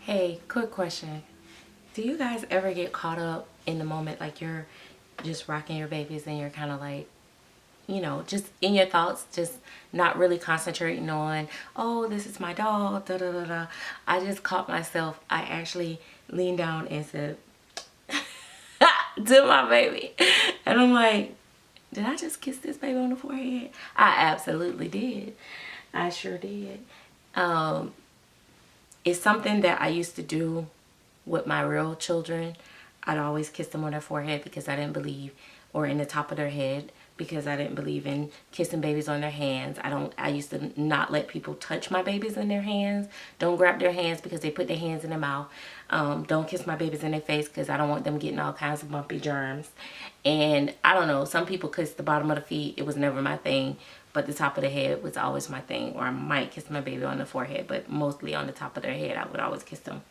Hey, quick question. Do you guys ever get caught up in the moment, like you're just rocking your babies and you're kind of like, just in your thoughts, just not really concentrating on, oh, this is my dog, da da da da. I just caught myself. I actually leaned down and said to my baby. And I'm like, did I just kiss this baby on the forehead? I absolutely did. I sure did. Um, it's something that I used to do with my real children. I'd always kiss them on their forehead because I didn't believe, or in the top of their head, because I didn't believe in kissing babies on their hands. I used to not let people touch my babies in their hands. Don't grab their hands because they put their hands in their mouth. Don't kiss my babies in their face because I don't want them getting all kinds of bumpy germs. And I don't know, some people kiss the bottom of the feet. It was never my thing. But the top of the head was always my thing. Or I might kiss my baby on the forehead, but mostly on the top of their head. I would always kiss them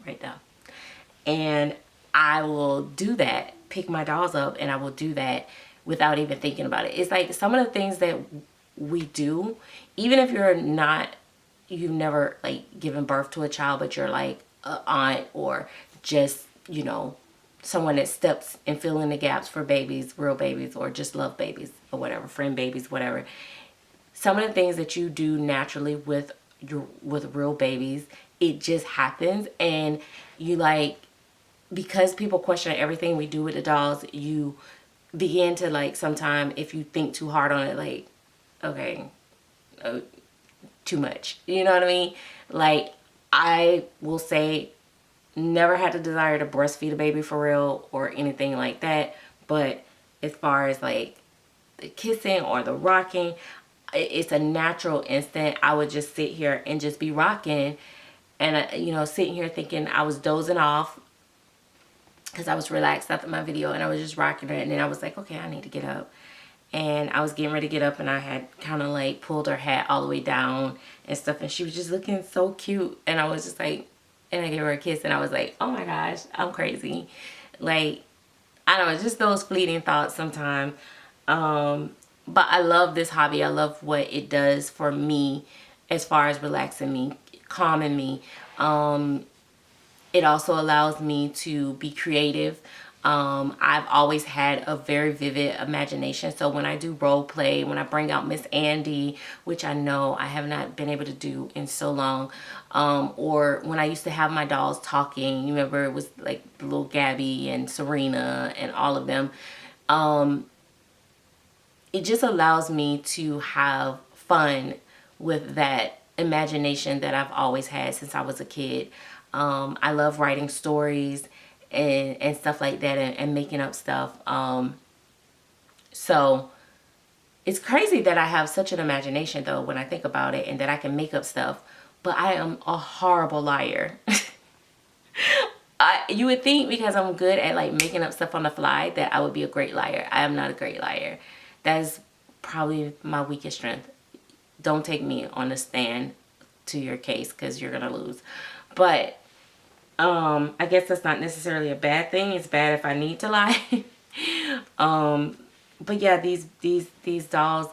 right there. And I will do that, pick my dolls up, and I will do that without even thinking about it. It's like some of the things that we do, even if you've never like given birth to a child, but you're like an aunt or just, someone that steps and fill in the gaps for babies, real babies, or just love babies or whatever, friend babies, whatever. Some of the things that you do naturally with real babies, it just happens. And you like, because people question everything we do with the dolls, you begin to like, sometime if you think too hard on it, like, okay, too much, you know what I mean? Like, I will say, never had the desire to breastfeed a baby for real or anything like that, but as far as like the kissing or the rocking, it's a natural instant. I would just sit here and just be rocking, and sitting here thinking I was dozing off because I was relaxed after my video, and I was just rocking her. And then I was like, okay, I need to get up. And I was getting ready to get up, and I had kind of like pulled her hat all the way down and stuff, and she was just looking so cute. And I was just like, and I gave her a kiss, and I was like, oh my gosh, I'm crazy. Like, I don't know, just those fleeting thoughts sometimes. But I love this hobby. I love what it does for me as far as relaxing me, calming me. It also allows me to be creative. I've always had a very vivid imagination. So when I do role play, when I bring out Miss Andy, which I know I have not been able to do in so long, or when I used to have my dolls talking, you remember it was like little Gabby and Serena and all of them. It just allows me to have fun with that imagination that I've always had since I was a kid. I love writing stories and stuff like that, and making up stuff. So it's crazy that I have such an imagination though when I think about it, and that I can make up stuff, but I am a horrible liar. You would think because I'm good at like making up stuff on the fly that I would be a great liar. I am not a great liar. That is probably my weakest strength. Don't take me on the stand to your case because you're gonna lose. But I guess that's not necessarily a bad thing. It's bad if I need to lie. But yeah, these dolls,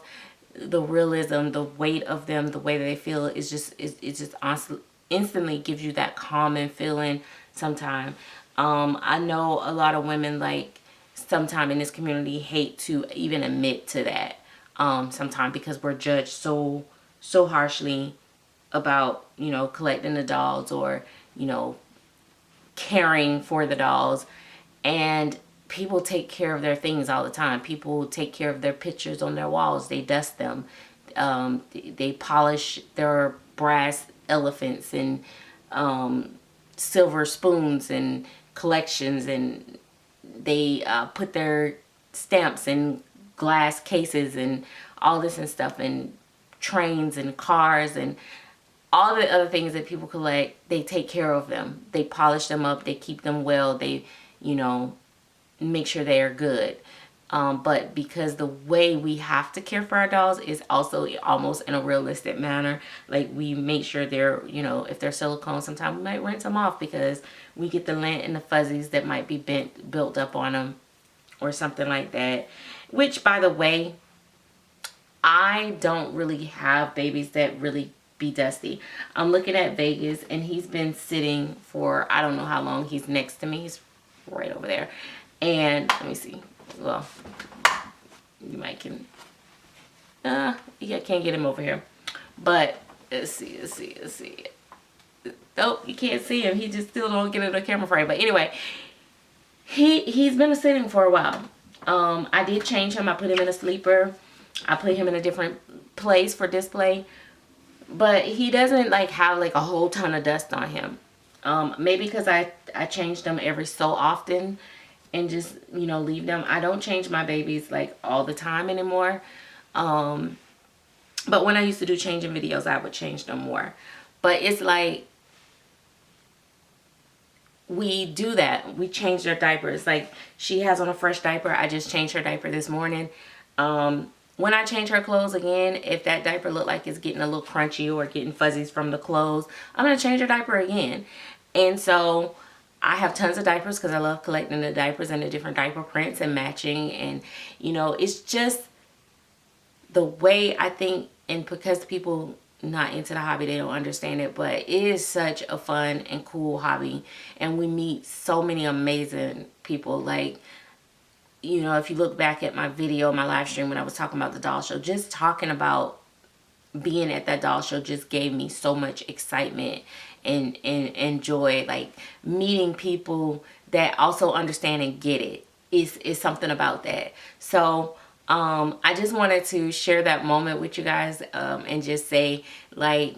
the realism, the weight of them, the way that they feel is just instantly gives you that calming feeling sometimes. I know a lot of women, like, sometime in this community hate to even admit to that. Sometimes because we're judged so harshly about, collecting the dolls, or, caring for the dolls. And people take care of their things all the time. People take care of their pictures on their walls. They dust them. They polish their brass elephants and silver spoons and collections, and they put their stamps in glass cases and all this and stuff, and trains and cars and all the other things that people collect. They take care of them. They polish them up. They keep them well. They, make sure they are good. But because the way we have to care for our dolls is also almost in a realistic manner. Like, we make sure they're, if they're silicone, sometimes we might rinse them off because we get the lint and the fuzzies that might be built up on them or something like that. Which, by the way, I don't really have babies that really be dusty. I'm looking at Vegas, and he's been sitting for I don't know how long. He's next to me. He's right over there. And let me see. Well, you might can. Yeah, can't get him over here. But let's see. Nope, you can't see him. He just still don't get in the camera frame. But anyway, he's been sitting for a while. I did change him. I put him in a sleeper. I put him in a different place for display. But he doesn't like have like a whole ton of dust on him. Maybe because I change them every so often and just, you know, leave them. I don't change my babies like all the time anymore. But when I used to do changing videos, I would change them more. But it's like, we do that. We change their diapers. Like, she has on a fresh diaper. I just changed her diaper this morning. When I change her clothes again, if that diaper look like it's getting a little crunchy or getting fuzzies from the clothes, I'm going to change her diaper again. And so I have tons of diapers because I love collecting the diapers and the different diaper prints and matching. And, you know, it's just the way I think, and because people not into the hobby, they don't understand it, but it is such a fun and cool hobby. And we meet so many amazing people. Like, you know, if you look back at my video, my live stream when I was talking about the doll show, just talking about being at that doll show just gave me so much excitement and joy. Like, meeting people that also understand and get it is something about that. So I just wanted to share that moment with you guys, and just say, like,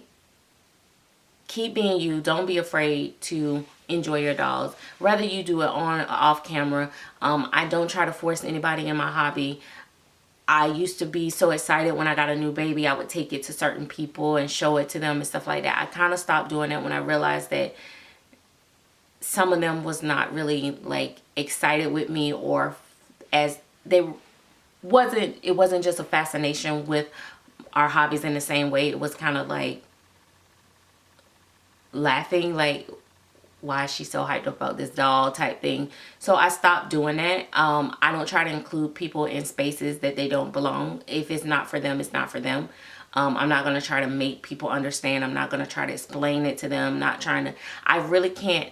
keep being you. Don't be afraid to enjoy your dolls, whether you do it on or off camera. I don't try to force anybody in my hobby. I used to be so excited when I got a new baby. I would take it to certain people and show it to them and stuff like that. I kind of stopped doing that when I realized that some of them was not really like excited with me, or as they it wasn't just a fascination with our hobbies in the same way. It was kind of like laughing, like, why is she so hyped up about this doll type thing. So I stopped doing that. I don't try to include people in spaces that they don't belong. If it's not for them, it's not for them. I'm not going to try to make people understand. I'm not going to try to explain it to them. Not trying to, I really can't,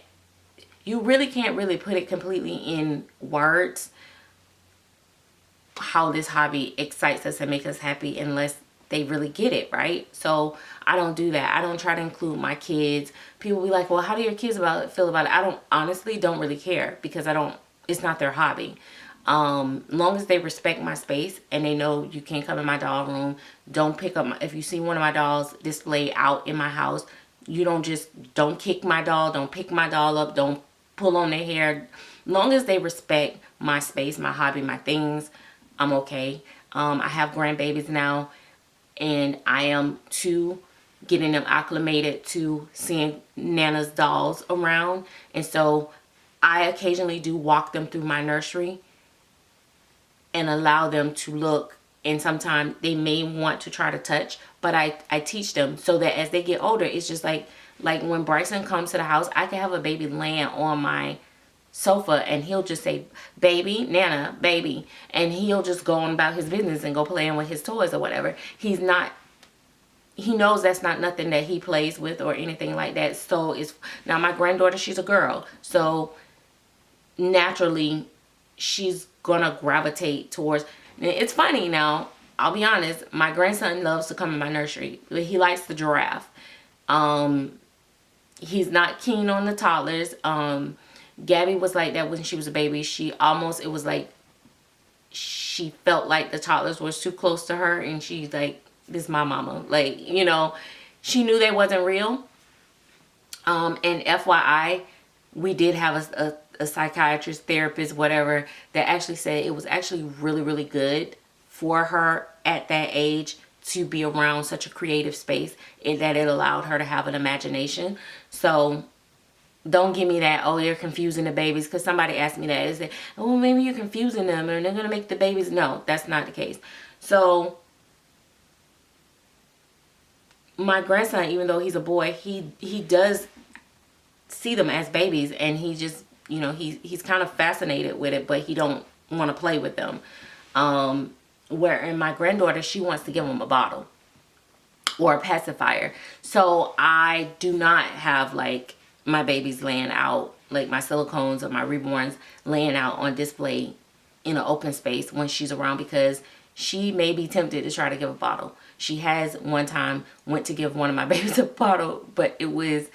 you really can't really put it completely in words how this hobby excites us and makes us happy unless they really get it, right? So I don't do that. I don't try to include my kids. People be like, well, how do your kids feel about it? I don't, honestly don't really care, because it's not their hobby. Long as they respect my space and they know you can't come in my doll room. Don't pick up if you see one of my dolls displayed out in my house, you don't kick my doll, don't pick my doll up, don't pull on their hair. Long as they respect my space, my hobby, my things, I'm okay. I have grandbabies now, and I am too getting them acclimated to seeing Nana's dolls around. And so I occasionally do walk them through my nursery and allow them to look, and sometimes they may want to try to touch, but I teach them so that as they get older, it's just like when Bryson comes to the house, I can have a baby laying on my sofa and he'll just say, baby, Nana, baby, and he'll just go on about his business and go playing with his toys or whatever. He knows that's not nothing that he plays with or anything like that. So now my granddaughter, she's a girl, so naturally she's gonna gravitate towards, it's funny now, I'll be honest, my grandson loves to come in my nursery, but he likes the giraffe. He's not keen on the toddlers. Gabby was like that when she was a baby. It was like she felt like the toddlers were too close to her, and she's like, this is my mama. Like, you know, she knew they wasn't real. And FYI, we did have a psychiatrist, therapist, whatever, that actually said it was actually really, really good for her at that age to be around such a creative space, and that it allowed her to have an imagination. So don't give me that, oh, you're confusing the babies, because somebody asked me that. They said, oh, maybe you're confusing them and they're going to make the babies. No, that's not the case. So my grandson, even though he's a boy, he does see them as babies, and he just, you know, he's kind of fascinated with it, but he don't want to play with them. Where in my granddaughter, she wants to give him a bottle. or a pacifier. So I do not have like my babies laying out, like my silicones or my reborns laying out on display in an open space when she's around, because she may be tempted to try to give a bottle. She has one time went to give one of my babies a bottle, but it was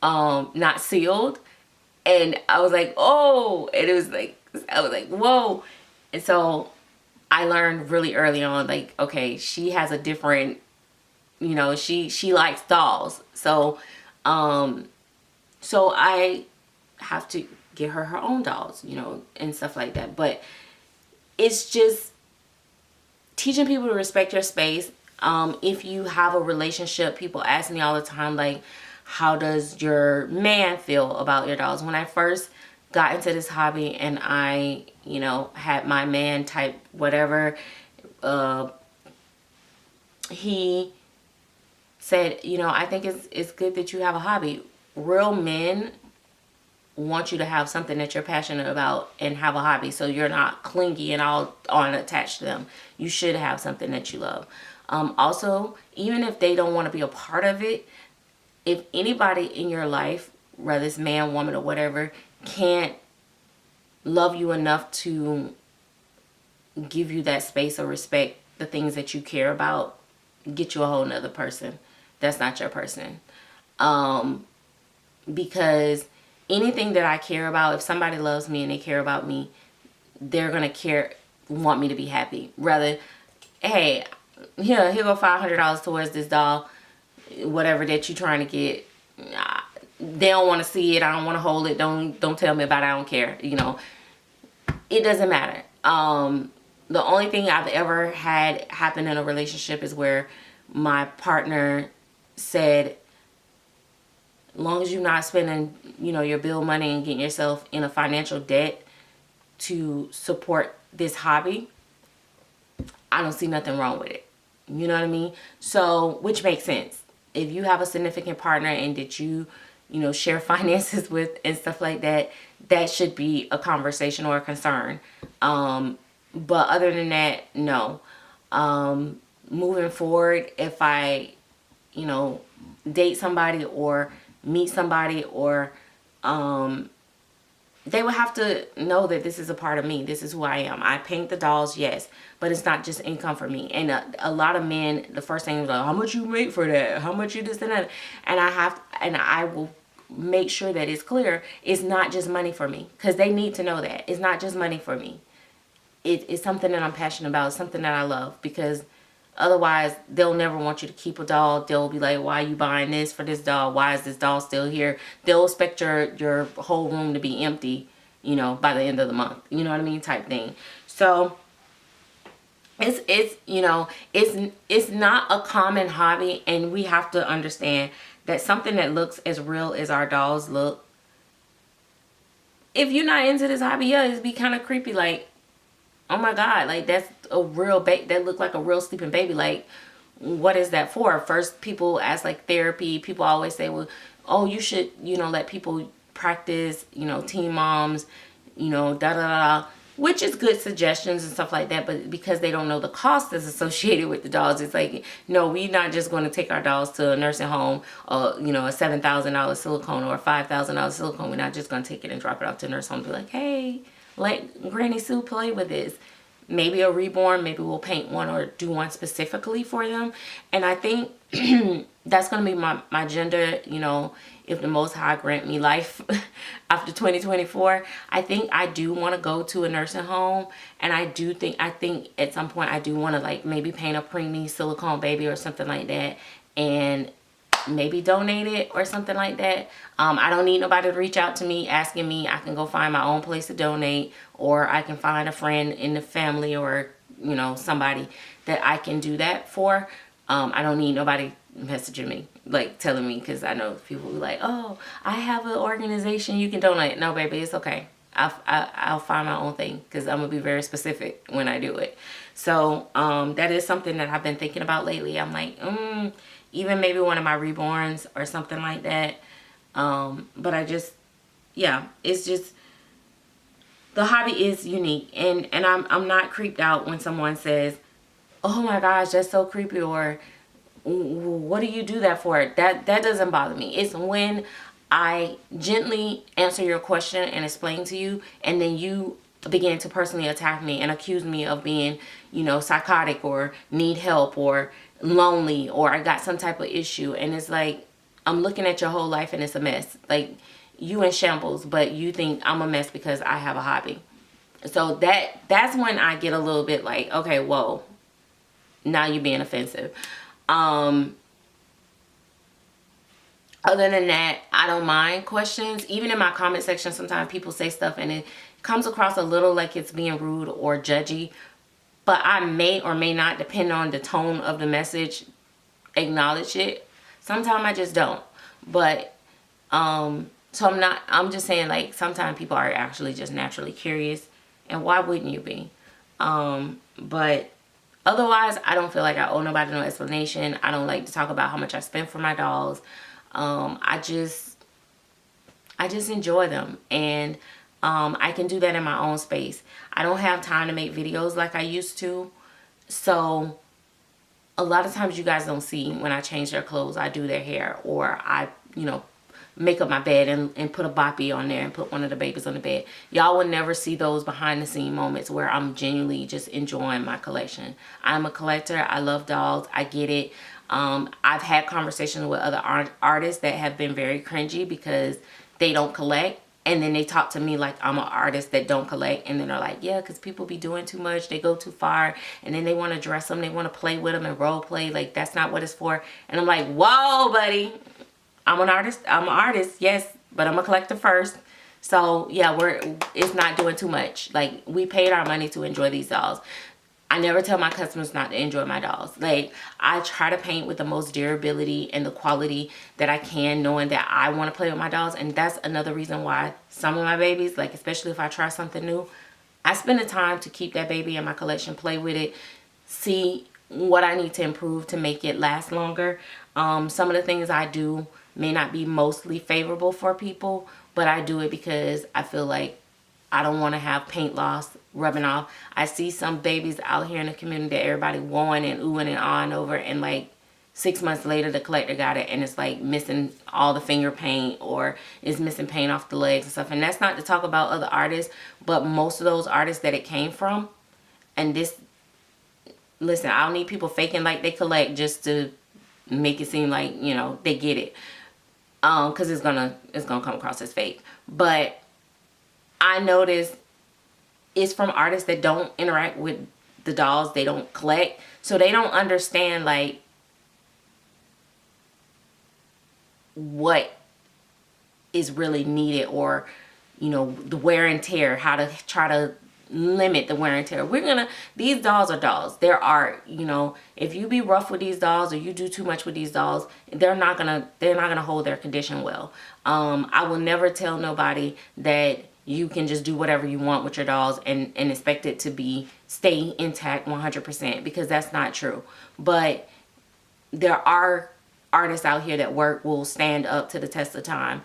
not sealed, and I was like, oh, and it was like, I was like, whoa. And so I learned really early on, like, okay, she has a different, you know, she likes dolls. So so I have to get her own dolls, you know, and stuff like that. But it's just teaching people to respect your space. If you have a relationship, people ask me all the time, like, how does your man feel about your dolls? When I first got into this hobby and I, you know, had my man type whatever, he said, you know, I think it's good that you have a hobby. Real men want you to have something that you're passionate about and have a hobby, so you're not clingy and all attached to them. You should have something that you love. Also, even if they don't want to be a part of it, if anybody in your life, whether it's man, woman, or whatever, can't love you enough to give you that space or respect the things that you care about, get you a whole nother person. That's not your person. Because anything that I care about, if somebody loves me and they care about me, they're going to want me to be happy. Rather, hey, here go $500 towards this doll, whatever that you're trying to get. They don't want to see it. I don't want to hold it. Don't tell me about it. I don't care. You know, it doesn't matter. The only thing I've ever had happen in a relationship is where my partner said, as long as you're not spending, you know, your bill money and getting yourself in a financial debt to support this hobby, I don't see nothing wrong with it. You know what I mean? So, which makes sense. If you have a significant partner and that you know, share finances with and stuff like that, that should be a conversation or a concern. But other than that, no. Moving forward, if I, you know, date somebody or meet somebody, or they would have to know that this is a part of me. This is who I am. I paint the dolls, yes, but it's not just income for me. And a lot of men, the first thing is like, how much you make for that? How much you this and that? And I will make sure that it's clear. It's not just money for me, because they need to know that it's not just money for me. It's something that I'm passionate about. It's something that I love, because otherwise they'll never want you to keep a doll. They'll be like, why are you buying this for this doll? Why is this doll still here? They'll expect your whole room to be empty, you know, by the end of the month. You know what I mean? Type thing. So it's you know, it's not a common hobby, and we have to understand that something that looks as real as our dolls look, if you're not into this hobby, yeah, it'd be kind of creepy. Like, oh my God, like, that's a real baby. That looked like a real sleeping baby. Like, what is that for? First, people ask, like, therapy. People always say, well, oh, you should, you know, let people practice, you know, teen moms, you know, da da da, which is good suggestions and stuff like that. But because they don't know the cost that's associated with the dolls, it's like, no, we're not just going to take our dolls to a nursing home, you know, a $7,000 silicone or a $5,000 silicone. We're not just going to take it and drop it off to a nursing home and be like, hey, let Granny Sue play with this. Maybe a reborn, maybe we'll paint one or do one specifically for them. And I think that's going to be my gender, you know, if the Most High grant me life after 2024. I think I do want to go to a nursing home. And I think at some point I do want to, like, maybe paint a preemie silicone baby or something like that, and maybe donate it or something like that. I don't need nobody to reach out to me asking me. I can go find my own place to donate, or I can find a friend in the family, or, you know, somebody that I can do that for. I don't need nobody messaging me, like, telling me, because I know people be like, oh, I have an organization you can donate. No, baby, it's okay. I'll find my own thing, because I'm gonna be very specific when I do it. So that is something that I've been thinking about lately. I'm like, even maybe one of my reborns or something like that. But I just, yeah, it's just, the hobby is unique, and I'm not creeped out when someone says, oh my gosh, that's so creepy, or what do you do that for? That doesn't bother me. It's when I gently answer your question and explain to you, and then you begin to personally attack me and accuse me of being, psychotic or need help or lonely or I got some type of issue. And it's like, I'm looking at your whole life and it's a mess. Like, you in shambles, but you think I'm a mess because I have a hobby. So that's when I get a little bit like, okay, whoa, now you're being offensive. Other than that, I don't mind questions. Even in my comment section, sometimes people say stuff and it comes across a little like it's being rude or judgy. But I may or may not, depend on the tone of the message, acknowledge it. Sometimes I just don't. But, so I'm just saying, like, sometimes people are actually just naturally curious. And why wouldn't you be? But otherwise, I don't feel like I owe nobody no explanation. I don't like to talk about how much I spend for my dolls. I just enjoy them, and I can do that in my own space. I don't have time to make videos like I used to, so a lot of times you guys don't see when I change their clothes, I do their hair, or I, make up my bed and put a boppy on there and put one of the babies on the bed. Y'all will never see those behind the scene moments where I'm genuinely just enjoying my collection. I'm a collector. I love dolls. I get it. I've had conversations with other artists that have been very cringy because they don't collect. And then they talk to me like I'm an artist that don't collect. And then they're like, yeah, because people be doing too much. They go too far. And then they want to dress them. They want to play with them and role play. Like, that's not what it's for. And I'm like, whoa, buddy. I'm an artist, yes. But I'm a collector first. So, yeah, it's not doing too much. Like, we paid our money to enjoy these dolls. I never tell my customers not to enjoy my dolls. Like, I try to paint with the most durability and the quality that I can, knowing that I want to play with my dolls. And that's another reason why some of my babies, like, especially if I try something new, I spend the time to keep that baby in my collection, play with it, see what I need to improve to make it last longer. Some of the things I do may not be mostly favorable for people, but I do it because I feel like I don't want to have paint loss rubbing off. I see some babies out here in the community that everybody wooing and oohing and ahhing over, and like 6 months later the collector got it and it's like missing all the finger paint or is missing paint off the legs and stuff. And that's not to talk about other artists, but most of those artists that it came from, and this, listen, I don't need people faking like they collect just to make it seem like, they get it. Because it's gonna come across as fake. But I noticed it's from artists that don't interact with the dolls. They don't collect. So they don't understand, like, what is really needed, or, the wear and tear, how to try to limit the wear and tear. These dolls are dolls. They're art. If you be rough with these dolls or you do too much with these dolls, they're not gonna hold their condition well. I will never tell nobody that you can just do whatever you want with your dolls and expect it to stay intact 100%, because that's not true. But there are artists out here that will stand up to the test of time.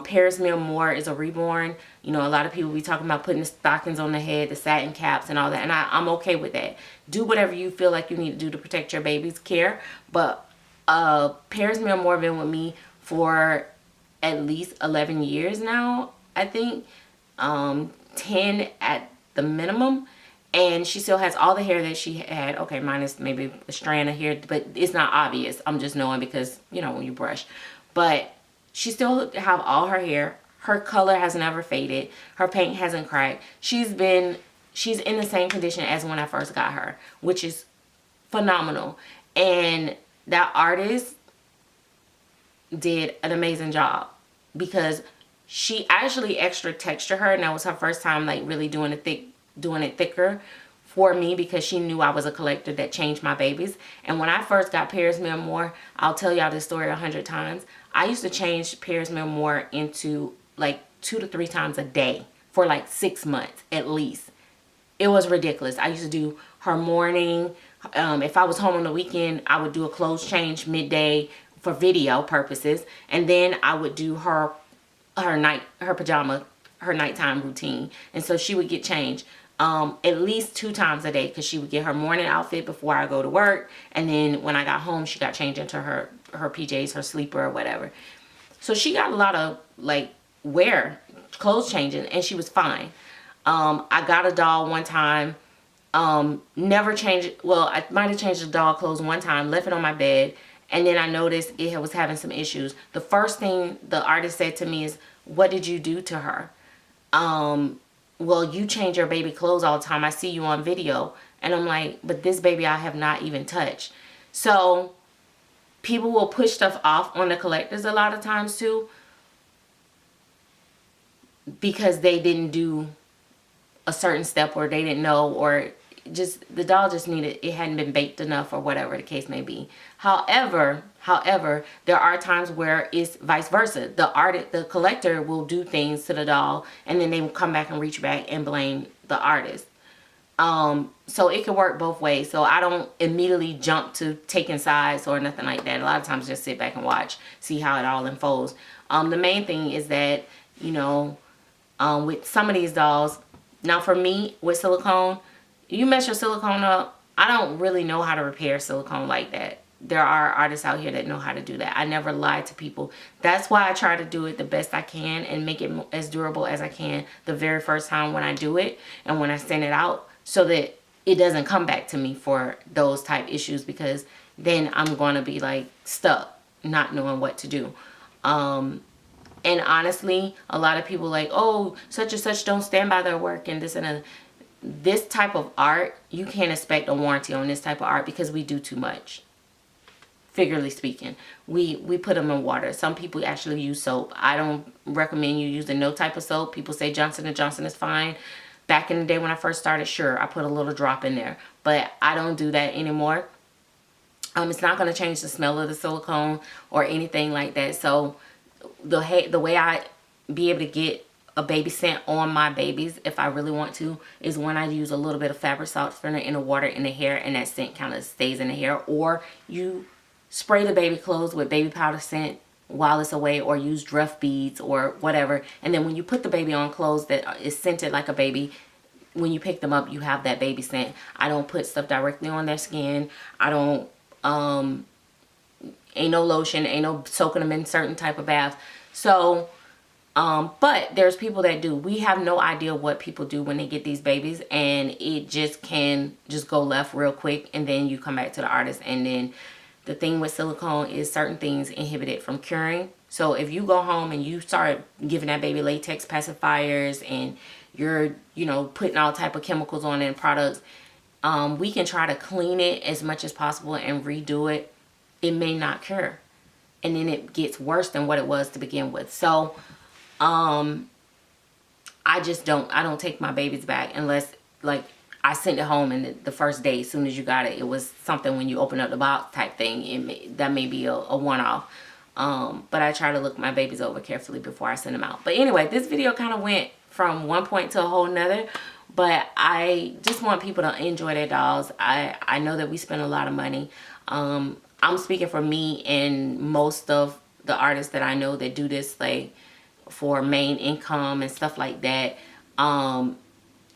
Paris Moore is a reborn. A lot of people be talking about putting the stockings on the head, the satin caps and all that. And I'm okay with that. Do whatever you feel like you need to do to protect your baby's care. But Paris Moore been with me for at least 11 years now, I think. 10 at the minimum. And she still has all the hair that she had. Okay, minus maybe a strand of hair, but it's not obvious. I'm just knowing because, when you brush. But she still have all her hair. Her color has never faded. Her paint hasn't cracked. She's in the same condition as when I first got her, which is phenomenal. And that artist did an amazing job because she actually extra textured her, and that was her first time like really doing it thicker for me, because she knew I was a collector that changed my babies. And when I first got Paris Moore, I'll tell y'all this story 100 times. I used to change Paris Moore into like 2 to 3 times a day for like 6 months at least. It was ridiculous. I used to do her morning. If I was home on the weekend, I would do a clothes change midday for video purposes, and then I would do her nighttime routine. And so she would get changed. at least 2 times a day, because she would get her morning outfit before I go to work, and then when I got home she got changed into her PJs, her sleeper or whatever. So she got a lot of like clothes changing, and she was fine. I got a doll one time, never changed, well, I might have changed the doll clothes one time, left it on my bed, and then I noticed it was having some issues. The first thing the artist said to me is, "What did you do to her?" "Well, you change your baby clothes all the time. I see you on video." And I'm like, "But this baby I have not even touched." So people will push stuff off on the collectors a lot of times too, because they didn't do a certain step, or they didn't know, or just the doll just needed, it hadn't been baked enough, or whatever the case may be. However, there are times where it's vice versa. The collector will do things to the doll, and then they will come back and reach back and blame the artist. So it can work both ways. So I don't immediately jump to taking sides or nothing like that. A lot of times just sit back and watch, see how it all unfolds. The main thing is that, you know, with some of these dolls, now for me with silicone, you mess your silicone up, I don't really know how to repair silicone like that. There are artists out here that know how to do that. I never lie to people. That's why I try to do it the best I can and make it as durable as I can the very first time when I do it and when I send it out, so that it doesn't come back to me for those type issues, because then I'm going to be like stuck not knowing what to do. And honestly, a lot of people like, "Oh, such and such don't stand by their work," and this and that. This type of art, you can't expect a warranty on this type of art, because we do too much. Figuratively speaking, we put them in water. Some people actually use soap. I don't recommend you using no type of soap. People say Johnson & Johnson is fine. Back in the day when I first started, sure, I put a little drop in there, but I don't do that anymore. It's not going to change the smell of the silicone or anything like that. So the way I be able to get a baby scent on my babies, if I really want to, is when I use a little bit of fabric softener in the water in the hair, and that scent kind of stays in the hair. Or you spray the baby clothes with baby powder scent while it's away, or use Druff beads or whatever, and then when you put the baby on clothes that is scented like a baby, when you pick them up, you have that baby scent. I don't put stuff directly on their skin. I don't ain't no lotion, ain't no soaking them in certain type of bath. So but there's people that do. We have no idea what people do when they get these babies, and it just can just go left real quick, and then you come back to the artist. And then the thing with silicone is certain things inhibit it from curing. So if you go home and you start giving that baby latex pacifiers, and you're, you know, putting all type of chemicals on it and products, we can try to clean it as much as possible and redo it. It may not cure, and then it gets worse than what it was to begin with. So I don't take my babies back unless, like, I sent it home and the first day, as soon as you got it, it was something when you open up the box type thing. That may be a one-off. But I try to look my babies over carefully before I send them out. But anyway, this video kind of went from one point to a whole nother. But I just want people to enjoy their dolls. I know that we spend a lot of money. I'm speaking for me and most of the artists that I know that do this, like, for main income and stuff like that.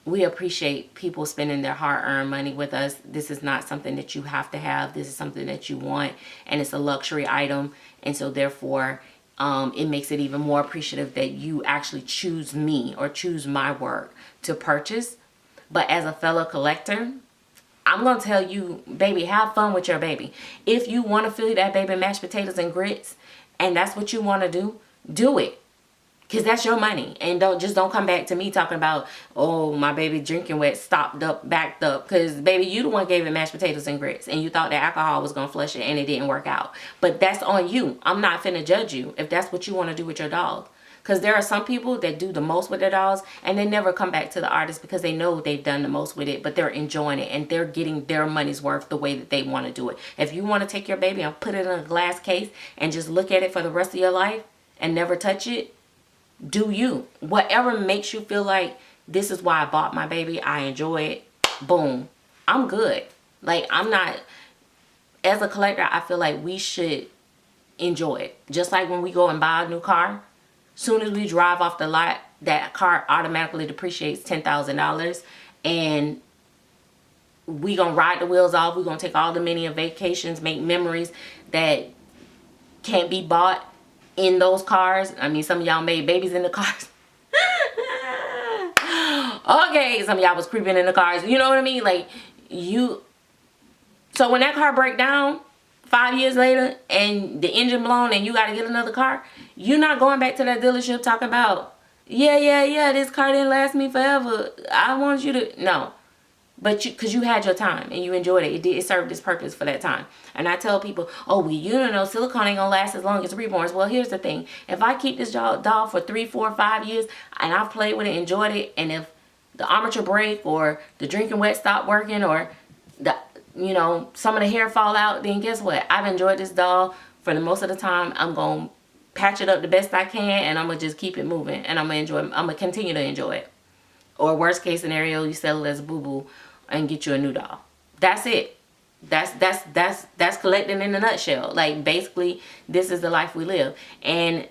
We appreciate people spending their hard-earned money with us. This is not something that you have to have. This is something that you want, and it's a luxury item. And so therefore, it makes it even more appreciative that you actually choose me or choose my work to purchase. But as a fellow collector, I'm going to tell you, baby, have fun with your baby. If you want to feed that baby mashed potatoes and grits, and that's what you want to do it. Because that's your money. And don't come back to me talking about, "Oh, my baby drinking wet stopped up, backed up." Because, baby, you the one gave it mashed potatoes and grits. And you thought that alcohol was going to flush it, and it didn't work out. But that's on you. I'm not finna judge you if that's what you want to do with your dog. Because there are some people that do the most with their dogs, and they never come back to the artist because they know they've done the most with it, but they're enjoying it, and they're getting their money's worth the way that they want to do it. If you want to take your baby and put it in a glass case and just look at it for the rest of your life and never touch it, do you. Whatever makes you feel like, this is why I bought my baby, I enjoy it, boom, I'm good. Like, I'm not, as a collector, I feel like we should enjoy it. Just like when we go and buy a new car, soon as we drive off the lot, that car automatically depreciates $10,000. and we gonna ride the wheels off. We gonna take all the many vacations, make memories that can't be bought in those cars. I mean, some of y'all made babies in the cars. Okay, some of y'all was creeping in the cars. You know what I mean? Like, so when that car break down 5 years later and the engine blown and you got to get another car, you're not going back to that dealership talking about, yeah, this car didn't last me forever. I want you to, no. But because you had your time and you enjoyed it. It served its purpose for that time. And I tell people, oh, well, you don't know, silicone ain't going to last as long as reborns. Well, here's the thing. If I keep this doll for 3, 4, 5 years and I've played with it, enjoyed it, and if the armature break or the drinking wet stop working or the, some of the hair fall out, then guess what? I've enjoyed this doll for the most of the time. I'm going to patch it up the best I can, and I'm going to just keep it moving, and I'm going to continue to enjoy it. Or worst case scenario, you sell it as a boo-boo and get you a new doll. That's it. That's collecting in a nutshell. Like, basically, this is the life we live. And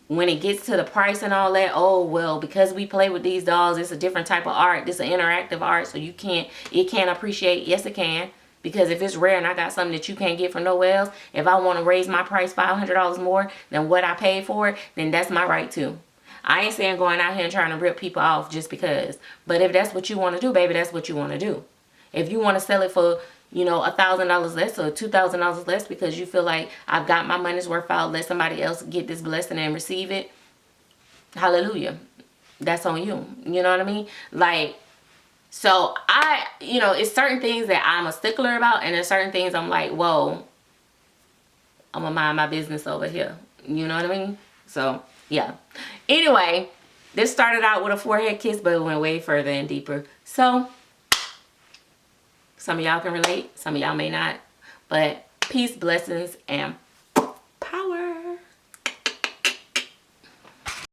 when it gets to the price and all that, oh, well, because we play with these dolls, it's a different type of art. This is an interactive art, so it can't appreciate. Yes, it can. Because if it's rare and I got something that you can't get from nowhere else, if I want to raise my price $500 more than what I paid for it, then that's my right too. I ain't saying going out here and trying to rip people off just because. But if that's what you want to do, baby, that's what you want to do. If you want to sell it for, $1,000 less or $2,000 less because you feel like I've got my money's worth out, let somebody else get this blessing and receive it, hallelujah. That's on you. You know what I mean? Like, so it's certain things that I'm a stickler about, and there's certain things I'm like, whoa, I'm going to mind my business over here. You know what I mean? So, yeah. Anyway, this started out with a forehead kiss, but it went way further and deeper. So, some of y'all can relate. Some of y'all may not. But peace, blessings, and